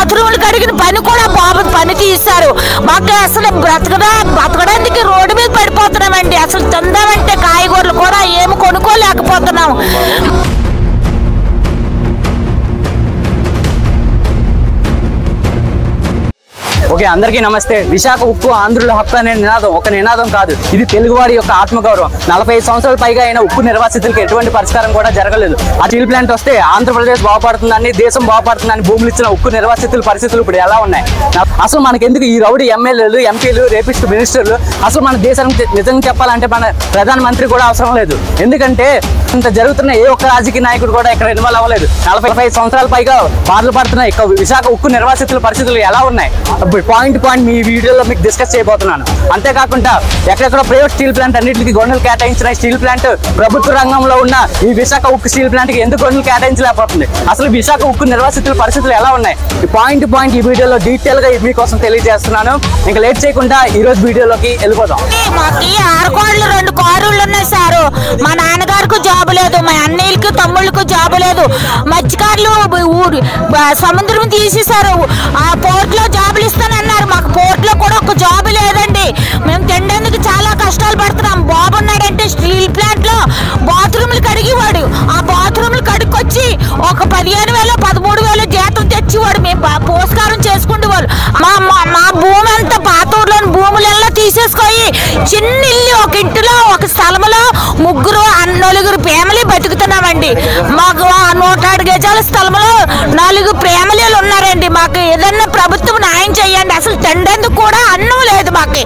బాత్రూములు కడిగిన పని కూడా బాబు పని తీస్తారు. మాకు అసలు బతకడానికి రోడ్డు మీద పడిపోతున్నామండి. అసలు తిందామంటే కాయగూరలు కూడా ఏమి కొనుక్కోలేకపోతున్నాం. ఓకే, అందరికీ నమస్తే. విశాఖ ఉక్కు ఆంధ్రుల హక్కు అనే నినాదం ఒక నినాదం కాదు, ఇది తెలుగువారి యొక్క ఆత్మగౌరవం. 45 సంవత్సరాల పైగా అయిన ఉక్కు నిర్వాసితులకు ఎటువంటి పరిష్కారం కూడా జరగలేదు. ఆ స్టీల్ ప్లాంట్ వస్తే ఆంధ్రప్రదేశ్ బాగుపడుతుందని, దేశం బాగుపడుతుందని భూములు ఇచ్చిన ఉక్కు నిర్వాసితుల పరిస్థితులు ఇప్పుడు ఎలా ఉన్నాయి? అసలు మనకెందుకు ఈ రౌడీ ఎమ్మెల్యేలు, ఎంపీలు, రేపిస్ట్ మినిస్టర్లు? అసలు మన దేశానికి నిజంగా చెప్పాలంటే మన ప్రధానమంత్రి కూడా అవసరం లేదు. ఎందుకంటే ఇంత జరుగుతున్న ఏ ఒక్క రాజకీయ నాయకుడు కూడా ఇక్కడ ఇన్వాల్వ్ అవ్వలేదు. 45 సంవత్సరాల పైగా బాధలు పడుతున్న విశాఖ ఉక్కు నిర్వాసితుల పరిస్థితులు ఎలా ఉన్నాయి పాయింట్ మీ వీడియోలో మీకు డిస్కస్ చేయబోతున్నాను. అంతేకాకుండా ఎక్కడెక్కడ ప్రైవేట్ స్టీల్ ప్లాంట్ అన్నింటికి గొండలు కేటాయించిన స్టీల్ ప్లాంట్ ప్రభుత్వ రంగంలో ఉన్న ఈ విశాఖ ఉక్కు స్టీల్ ప్లాంట్ కి ఎందుకు గొండలు కేటాయించలేకపోతుంది? అసలు విశాఖ ఉక్కు నిర్వాసితుల పరిస్థితులు ఎలా ఉన్నాయి? ఈ పాయింట్ ఈ వీడియోలో డీటెయిల్ గా మీకోసం తెలియజేస్తున్నాను. ఇంకా లేట్ చేయకుండా ఈ రోజు వీడియోలోకి వెళ్ళిపోదాం. మాకు 6 కోళ్ళు 2 కారులు ఉన్నాయి సార్. మా నాన్నగారికి జాబ్ లేదు, మా అన్నయ్యలకు తమ్ముళ్ళకు జాబ్ లేదు. మత్స్యకారులు సముద్రం తీసేశారు. ఆ పోర్ట్ లో జాబులు ఇస్తానన్నారు. మాకు పోర్ట్ లో కూడా ఒక జాబ్ లేదండి. మేము తినడానికి చాలా కష్టాలు పడుతున్నాం. బాబు ఉన్నాడంటే స్టీల్ ప్లాంట్ లో బాత్రూములు కడిగేవాడు. ఆ బాత్రూములు కడుక్కొచ్చి ఒక 15,000 13,000 జీతం తెచ్చేవాడు. మేము పోస్కారం చేసుకుంటేవాళ్ళు. మా భూమి అంతా పాతూరులోని భూములెల్లా తీసేసుకొని చిన్న ఇల్లు, ఒక ఇంటిలో ఒక స్థలంలో 3-4 ఫ్యామిలీ బతుకుతున్నామండి. మాకు 107 గజాల స్థలంలో 4 ఫ్యామిలీలు ఉన్నారండి. మాకు ఏదన్నా ప్రభుత్వం న్యాయం చేయండి. అసలు తిండేందుకు కూడా అన్నం లేదు మాకు.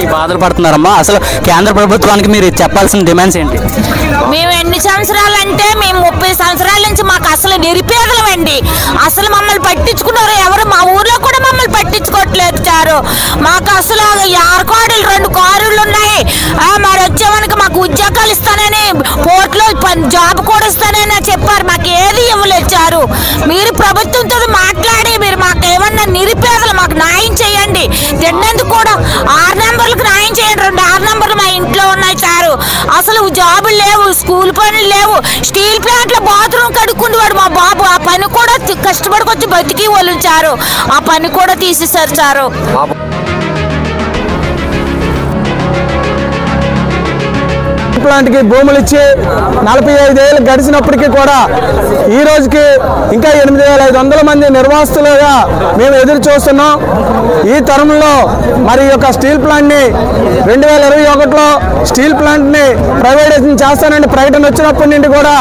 ఈ బాధలు పడుతున్నారమ్మా. అసలు కేంద్ర ప్రభుత్వానికి మీరు చెప్పాల్సిన డిమాండ్స్ ఏంటి? మేము ఎన్ని సంవత్సరాలు అంటే మేము 30 సంవత్సరాల నుంచి మాకు అసలు నిరుపేదలమండి. అసలు మమ్మల్ని పట్టించుకున్నారు ఎవరు? మా ఊర్లో కూడా మమ్మల్ని పట్టించుకోవట్లేదు చారు. మాకు అసలు 6 కోడలు 2 కారులు ఉన్నాయి. మరి వచ్చేవానికి మాకు ఉద్యోగాలు ఇస్తానని, పోర్ట్లో జాబ్ కూడా ఇస్తానని చెప్పారు. మాకు ఏది ఇవ్వలేదు చారు. మీరు ప్రభుత్వంతో మాట్లాడి మీరు మాకు ఏమన్నా నిరుపేదలు మాకు న్యాయం చేయండి. తిన్నందుకు కూడా 6 నెంబర్లకు న్యాయం చేయండి. 2 6 నెంబర్లు మా ఇంట్లో ఉన్నాయి చారు. అసలు జాబులు లేవు, స్కూల్ పనులు లేవు. స్టీల్ ప్లాంట్ లో బాత్రూమ్ కడుక్కుంటేవాడు మా బాబు. ఆ పని కూడా కష్టపడుకొచ్చి బతికి వాళ్ళు చారు. ఆ పని కూడా తీసేశారు చారు. ప్లాంట్ కి భూములు ఇచ్చి 45 ఏళ్ళు గడిచినప్పటికీ కూడా ఈ రోజుకి ఇంకా 8,500 మంది నిర్వాసితులుగా మేము ఎదురు చూస్తున్నాం. ఈ తరంలో మరి యొక్క స్టీల్ ప్లాంట్ ని 2021లో స్టీల్ ప్లాంట్ ని ప్రైవేటైజేషన్ చేస్తానని ప్రకటన వచ్చినప్పటి నుండి కూడా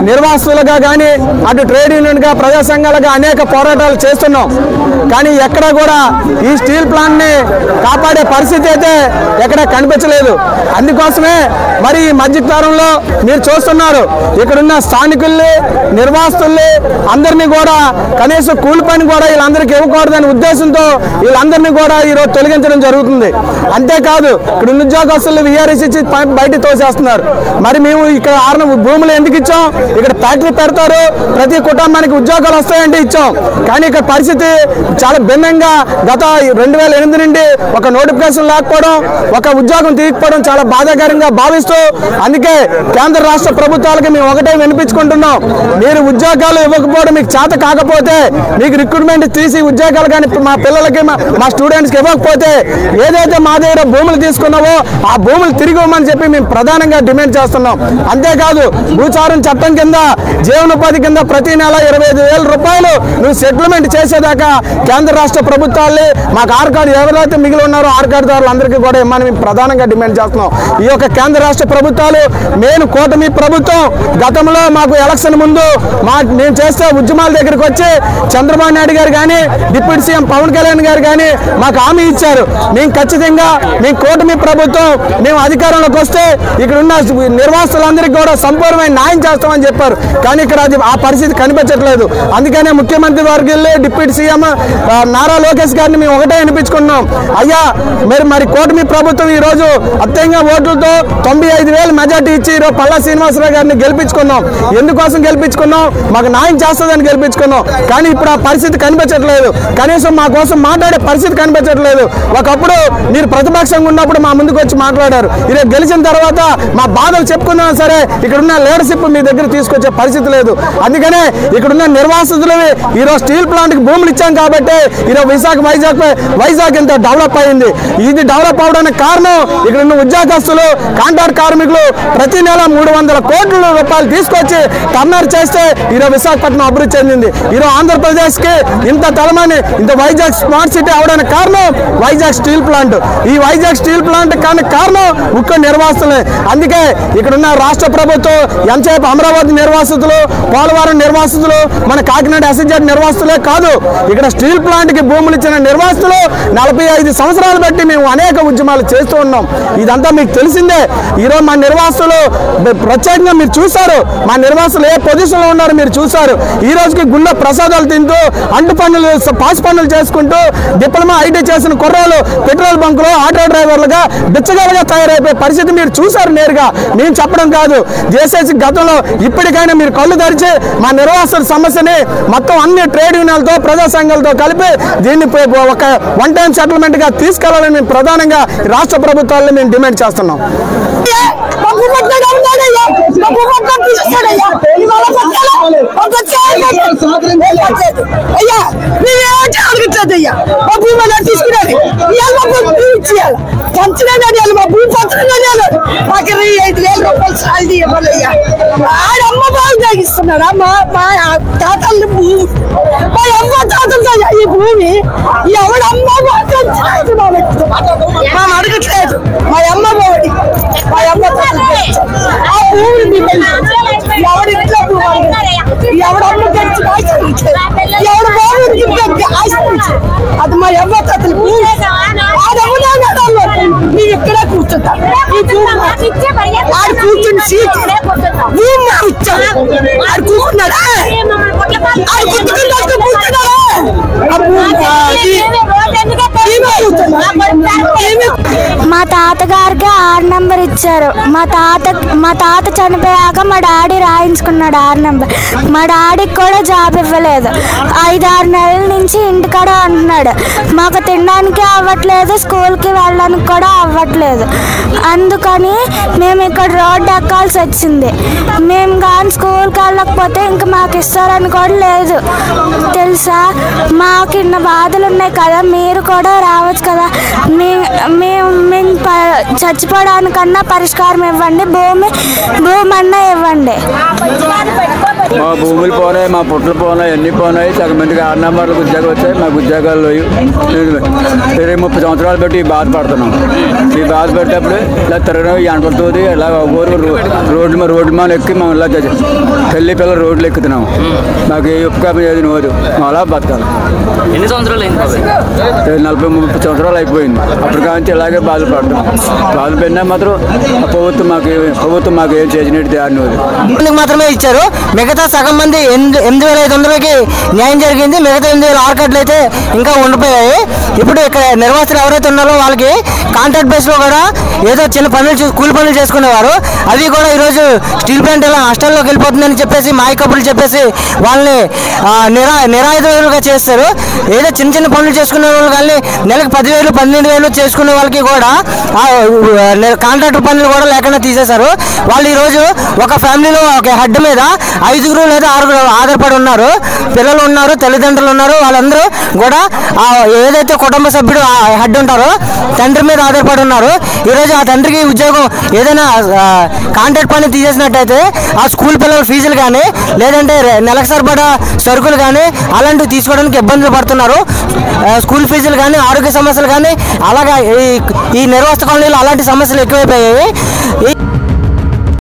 నిర్వాసితులుగా కానీ అటు ట్రేడ్ యూనియన్ గా ప్రజా సంఘాలుగా అనేక పోరాటాలు చేస్తున్నాం. కానీ ఎక్కడ కూడా ఈ స్టీల్ ప్లాంట్ ని కాపాడే పరిస్థితి అయితే ఎక్కడ కనిపించలేదు. అందుకోసమే మరి ఈ మధ్యకాలంలో మీరు చూస్తున్నారు, ఇక్కడున్న స్థానికుల్ని, నిర్వాసితుల్ని అందరినీ కూడా కనీసం కూలి పని కూడా వీళ్ళందరికీ ఇవ్వకూడదనే ఉద్దేశంతో వీళ్ళందరినీ కూడా ఈరోజు తొలగించడం జరుగుతుంది. అంతేకాదు ఇక్కడ ఉద్యోగస్తులు VRS ఇచ్చి బయట తోసేస్తున్నారు. మరి మేము ఇక్కడ భూములు ఎందుకు ఇచ్చాం? ఇక్కడ ఫ్యాక్టరీ పెడతారు, ప్రతి కుటుంబానికి ఉద్యోగాలు వస్తాయంటే ఇచ్చాం. కానీ ఇక్కడ పరిస్థితి చాలా భిన్నంగా గత 2008 నుండి ఒక నోటిఫికేషన్ లేకపోవడం, ఒక ఉద్యోగం తీయకపోవడం చాలా బాధాకరంగా భావిస్తూ అందుకే కేంద్ర రాష్ట్ర ప్రభుత్వాలకి మేము ఒకటే వినిపించుకుంటున్నాం. మీరు ఉద్యోగాలు ఇవ్వకపోవడం మీకు చేత కాకపోతే, మీకు రిక్రూట్మెంట్ తీసి ఉద్యోగాలు కానీ మా పిల్లలకి మా స్టూడెంట్స్కి ఇవ్వకపోతే ఏదైతే మా దగ్గర భూములు తీసుకున్నావో ఆ భూములు తిరిగి ఇవ్వమని చెప్పి మేము ప్రధానంగా డిమాండ్ చేస్తున్నాం. అంతేకాదు భూచారం చట్టం కింద జీవనోపాధి కింద ప్రతి నెల 25,000 రూపాయలు నువ్వు సెటిల్మెంట్ చేసేదాకా కేంద్ర రాష్ట్ర ప్రభుత్వాలు మాకు ఆర్ కార్డు ఎవరైతే మిగిలి ఉన్నారో ఆర్ కార్డుదారులు అందరికీ కూడా ఇవ్వమని మేము ప్రధానంగా డిమాండ్ చేస్తున్నాం. ఈ యొక్క కేంద్ర రాష్ట్ర ప్రభుత్వాలు నేను కూటమి ప్రభుత్వం గతంలో మాకు ఎలక్షన్ ముందు మేము చేస్తే ఉద్యమాల దగ్గరికి వచ్చి చంద్రబాబు నాయుడు గారు కానీ డిప్యూటీ సీఎం పవన్ కళ్యాణ్ గారు కానీ మాకు హామీ ఇచ్చారు. మేము ఖచ్చితంగా మేము కూటమి ప్రభుత్వం మేము అధికారంలోకి వస్తే ఇక్కడ ఉన్న నిర్వాసితులందరికీ కూడా సంపూర్ణమైన న్యాయం చేస్తామని చెప్పారు. కానీ ఇక్కడ ఆ పరిస్థితి కనిపించట్లేదు. అందుకనే ముఖ్యమంత్రి వారికి వెళ్ళి డిప్యూటీ సీఎం నారా లోకేష్ గారిని మేము ఒకటే వినిపించుకున్నాం. అయ్యా మరి కూటమి ప్రభుత్వం ఈ రోజు అత్యంగా ఓట్లతో 95 45,000 మెజార్టీ ఇచ్చి ఈరోజు పల్లా శ్రీనివాసరావు గారిని గెలిపించుకున్నాం. ఎందుకోసం గెలిపించుకున్నాం? మాకు న్యాయం చేస్తుందని గెలిపించుకున్నాం. కానీ ఇప్పుడు ఆ పరిస్థితి కనిపించట్లేదు. కనీసం మా కోసం మాట్లాడే పరిస్థితి కనిపించట్లేదు. ఒకప్పుడు మీరు ప్రతిపక్షంగా ఉన్నప్పుడు మా ముందుకు వచ్చి మాట్లాడారు. ఈరోజు గెలిచిన తర్వాత మా బాధలు చెప్పుకున్నా సరే ఇక్కడున్న లీడర్షిప్ మీ దగ్గర తీసుకొచ్చే పరిస్థితి లేదు. అందుకనే ఇక్కడున్న నిర్వాసితులవి ఈరోజు స్టీల్ ప్లాంట్కి భూములు ఇచ్చాం కాబట్టి ఈరోజు వైజాగ్ ఇంత డెవలప్ అయింది. ఇది డెవలప్ అవడానికి కారణం ఇక్కడున్న ఉద్యోగస్తులు, కాంట్రాక్ట్ కార్మికులు ప్రతి నెల 300 కోట్ల రూపాయలు తీసుకొచ్చి టర్నర్ చేస్తే ఈరోజు విశాఖపట్నం అభివృద్ధి చెందింది. ఈరోజు ఆంధ్రప్రదేశ్కి ఇంత తలమని ఇంత వైజాగ్ స్మార్ట్ సిటీ అవడానికి కారణం వైజాగ్ స్టీల్ ప్లాంట్. ఈ వైజాగ్ స్టీల్ ప్లాంట్ కానీ కారణం ఉక్కు నిర్వాసితులే. అందుకే ఇక్కడున్న రాష్ట్ర ప్రభుత్వం ఎంతసేపు అమరావతి నిర్వాసితులు, పోలవరం నిర్వాసితులు, మన కాకినాడ ఎస్జెడ్ నిర్వాసితులే కాదు, ఇక్కడ స్టీల్ ప్లాంట్ కి భూములు ఇచ్చిన నిర్వాసితులు 45 సంవత్సరాలు బట్టి మేము అనేక ఉద్యమాలు చేస్తూ ఉన్నాం. ఇదంతా మీకు తెలిసిందే. ఈరోజు మా నిర్వాసితులు ప్రత్యేకంగా మీరు చూశారు. మా నిర్వాసితులు ఏ పొజిషన్ లో ఉన్నారు మీరు చూశారు. ఈ రోజుకి గుళ్ళ ప్రసాదాలు తింటూ, అంటు పనులు, పాస్ పనులు చేసుకుంటూ, డిప్లొమా ఐటీ చేసిన కుర్రాలు పెట్రోల్ బంకులో ఆటో డ్రైవర్లుగా బిచ్చగాలుగా తయారైపోయే పరిస్థితి మీరు చూశారు నేరుగా. మేము చెప్పడం కాదు. జేసీసీ గతంలో ఇప్పటికైనా మీరు కళ్ళు తెరిచి మా నిర్వాసితుల సమస్యని మొత్తం అన్ని ట్రేడ్ యూనియన్లతో, ప్రజా సంఘాలతో కలిపి దీన్ని ఒక వన్ టైం సెటిల్మెంట్ గా తీసుకెళ్లాలని మేము ప్రధానంగా రాష్ట్ర ప్రభుత్వాలను మేము డిమాండ్ చేస్తున్నాం. ఆడమ్మ బాగా తగ్గిస్తున్నారా? మా తాతలు భూమి, మా అమ్మ తాతలు ఈ భూమి ఎవడమ్మ మా అడగట్లేదు. మా అమ్మ బాగుంది, మా అమ్మ ఆ భూమి ఎవడింట్లో ఎవడమ్మ తెచ్చి ఎవడు బాగుంది ఆశించి అది మా అమ్మ తాతలు భూమి. మేము ఇక్కడే కూర్చుంటాం. ఈ భూమి ఆడు కూర్చుని సీట్ భూమి ఇచ్చాడు. ఆడు కూర్చున్నాడా? ఆడు కూర్చున్నాడా? మా తాతగారికి 6 నంబర్ ఇచ్చారు. మా తాత చనిపోయాక మా డాడీ రాయించుకున్నాడు 6 నంబర్. మా డాడీకి కూడా జాబ్ ఇవ్వలేదు. 5-6 నెలల నుంచి ఇంటికాడ అంటున్నాడు. మాకు తినడానికి అవ్వట్లేదు, స్కూల్కి వెళ్ళడానికి కూడా అవ్వట్లేదు. అందుకని మేము ఇక్కడ రోడ్డు ఎక్కాల్సి వచ్చింది. మేము కానీ స్కూల్కి వెళ్ళకపోతే ఇంకా మాకు ఇస్తారని కూడా లేదు తెలుసా. మాకు ఇన్న బాధలు ఉన్నాయి కదా, మీరు కూడా రావచ్చు కదా. మేము చచ్చిపోవడానికన్నా పరిష్కారం ఇవ్వండి, భూమి అన్నా ఇవ్వండి. మా భూములు పోనాయి, మా పుట్టలు పోనాయి, ఎన్ని పోనాయి. సగం మందికి 6 నెంబర్లు ఉద్యోగాలు వచ్చాయి. మాకు ఉద్యోగాలు 20-30 సంవత్సరాలు బట్టి బాధపడుతున్నాం. ఈ బాధపడేటప్పుడు ఇలా తిరగడం ఎండపడుతుంది. ఇలా రోడ్డు మీద ఎక్కి మేము ఇలా తల్లి పిల్లలు రోడ్లు ఎక్కుతున్నాం. మాకు ఏ ఉపకారం ఏది నోదు. అలా బతకాలి. ఎన్ని సంవత్సరాలు అయింది? 40-30 సంవత్సరాలు అయిపోయింది. అప్పుడు కానీ ఇలాగే బాధపడుతున్నాం. బాధపడినా మాత్రం ప్రభుత్వం మాకు ఏం చేసినట్టు దాన్ని మాత్రమే ఇచ్చారు. మిగతా సగం మంది 8,500కి న్యాయం జరిగింది. మిగతా 8,000 ఆర్కట్లు అయితే ఇంకా ఉండిపోయాయి. ఇప్పుడు ఇక్కడ నిర్వాసితులు ఎవరైతే ఉన్నారో వాళ్ళకి కాంట్రాక్ట్ బేస్ లో కూడా ఏదో చిన్న పనులు, కూలి పనులు చేసుకునేవారు. అవి కూడా ఈరోజు స్టీల్ ప్లాంట్ ఇలా నష్టాల్లోకి వెళ్ళిపోతుందని చెప్పేసి మాయకబులు చెప్పేసి వాళ్ళని నిరాయుధులుగా చేస్తారు. ఏదో చిన్న పనులు చేసుకునే వాళ్ళు కానీ నెలకు 10,000, 12,000 చేసుకునే వాళ్ళకి కూడా కాంట్రాక్టర్ పనులు కూడా లేకుండా తీసేశారు. వాళ్ళు ఈరోజు ఒక ఫ్యామిలీలో ఒక హెడ్ మీద 5 లేదా 6 ఆధారపడి ఉన్నారు. పిల్లలు ఉన్నారు, తల్లిదండ్రులు ఉన్నారు. వాళ్ళందరూ కూడా ఏదైతే కుటుంబ సభ్యుడు హెడ్ ఉంటారో తండ్రి మీద ఆధారపడి ఉన్నారు. ఈరోజు ఆ తండ్రికి ఉద్యోగం ఏదైనా కాంట్రాక్ట్ పని తీసేసినట్టయితే ఆ స్కూల్ పిల్లల ఫీజులు కానీ లేదంటే నెలకు సరిపడా సరుకులు కానీ అలాంటివి తీసుకోవడానికి ఇబ్బందులు పడుతున్నారు. స్కూల్ ఫీజులు కానీ, ఆరోగ్య సమస్యలు కానీ, అలాగా ఈ నిర్వాసిత కాలనీలో అలాంటి సమస్యలు ఎక్కువైపోయాయి.